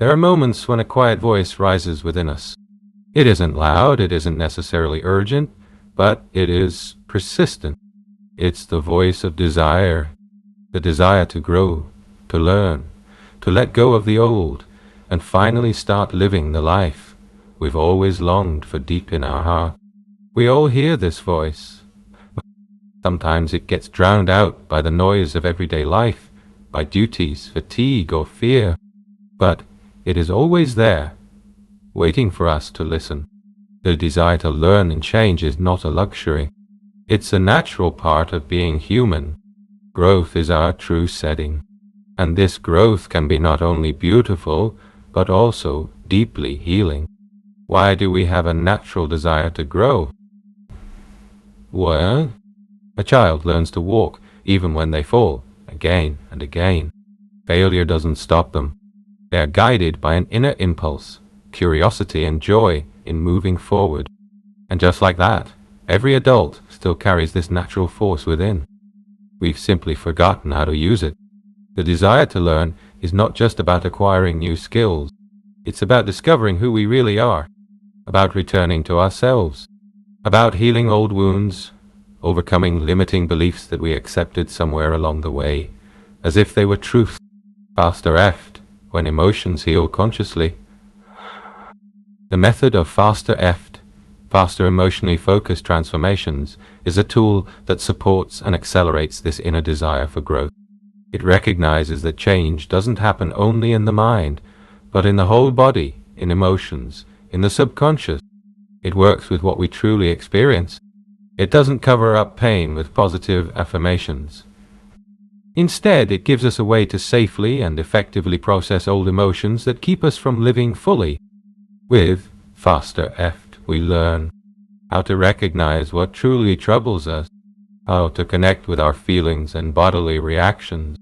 There are moments when a quiet voice rises within us. It isn't loud, it isn't necessarily urgent, but it is persistent. It's the voice of desire, the desire to grow, to learn, to let go of the old, and finally start living the life we've always longed for deep in our heart. We all hear this voice. Sometimes it gets drowned out by the noise of everyday life, by duties, fatigue, or fear. But it is always there, waiting for us to listen. The desire to learn and change is not a luxury. It's a natural part of being human. Growth is our true setting. And this growth can be not only beautiful, but also deeply healing. Why do we have a natural desire to grow? Well, a child learns to walk even when they fall, again and again. Failure doesn't stop them. They are guided by an inner impulse, curiosity and joy in moving forward. And just like that, every adult still carries this natural force within. We've simply forgotten how to use it. The desire to learn is not just about acquiring new skills. It's about discovering who we really are, about returning to ourselves, about healing old wounds, overcoming limiting beliefs that we accepted somewhere along the way, as if they were truth. Faster Eft, when emotions heal consciously. The method of Faster Eft, faster emotionally focused transformations, is a tool that supports and accelerates this inner desire for growth. It recognizes that change doesn't happen only in the mind, but in the whole body, in emotions, in the subconscious. It works with what we truly experience. It doesn't cover up pain with positive affirmations. Instead, it gives us a way to safely and effectively process old emotions that keep us from living fully. With Faster Eft, we learn how to recognize what truly troubles us, how to connect with our feelings and bodily reactions,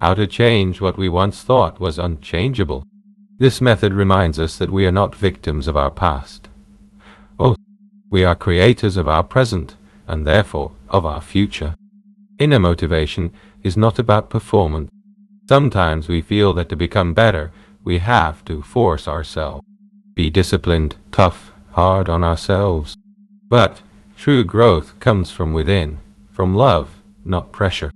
how to change what we once thought was unchangeable. This method reminds us that we are not victims of our past. Oh, we are creators of our present, and therefore of our future. Inner motivation is not about performance. Sometimes we feel that to become better, we have to force ourselves, be disciplined, tough, hard on ourselves. But true growth comes from within, from love, not pressure.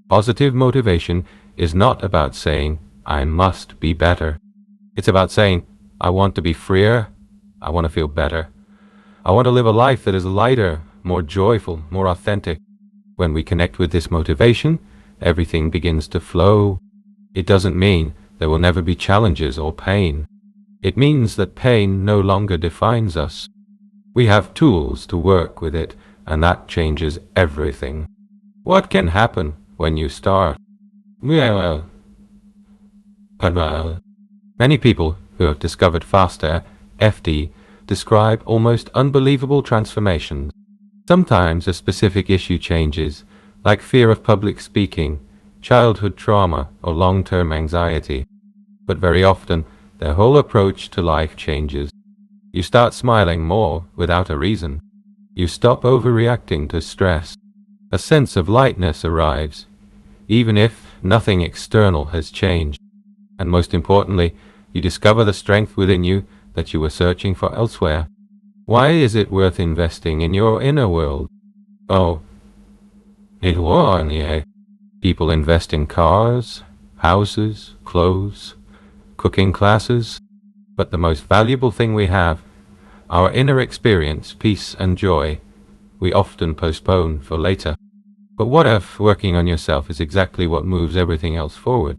Positive motivation is not about saying, I must be better. It's about saying, I want to be freer, I want to feel better. I want to live a life that is lighter, more joyful, more authentic. When we connect with this motivation, everything begins to flow. It doesn't mean there will never be challenges or pain. It means that pain no longer defines us. We have tools to work with it, and that changes everything. What can happen when you start? Many people who have discovered Faster FD describe almost unbelievable transformations. Sometimes a specific issue changes, like fear of public speaking, childhood trauma, or long-term anxiety. But very often, their whole approach to life changes. You start smiling more without a reason. You stop overreacting to stress. A sense of lightness arrives, even if nothing external has changed. And most importantly, you discover the strength within you that you were searching for elsewhere. Why is it worth investing in your inner world? Oh, it was, yeah. People invest in cars, houses, clothes, cooking classes. But the most valuable thing we have, our inner experience, peace and joy, we often postpone for later. But what if working on yourself is exactly what moves everything else forward?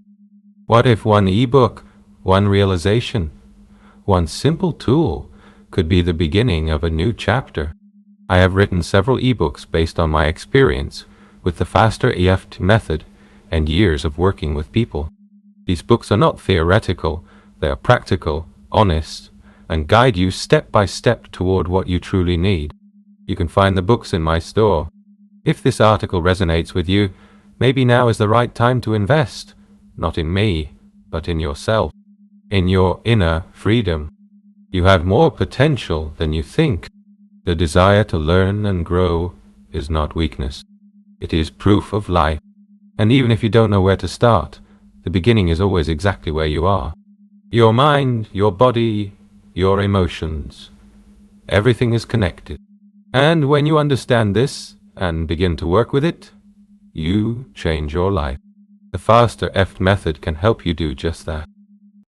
What if one ebook, one realization, one simple tool could be the beginning of a new chapter? I have written several ebooks based on my experience with the Faster EFT method and years of working with people. These books are not theoretical, they are practical, honest, and guide you step by step toward what you truly need. You can find the books in my store. If this article resonates with you, maybe now is the right time to invest, not in me, but in yourself, in your inner freedom. You have more potential than you think. The desire to learn and grow is not weakness. It is proof of life. And even if you don't know where to start, the beginning is always exactly where you are. Your mind, your body, your emotions, everything is connected. And when you understand this and begin to work with it, you change your life. The faster F method can help you do just that.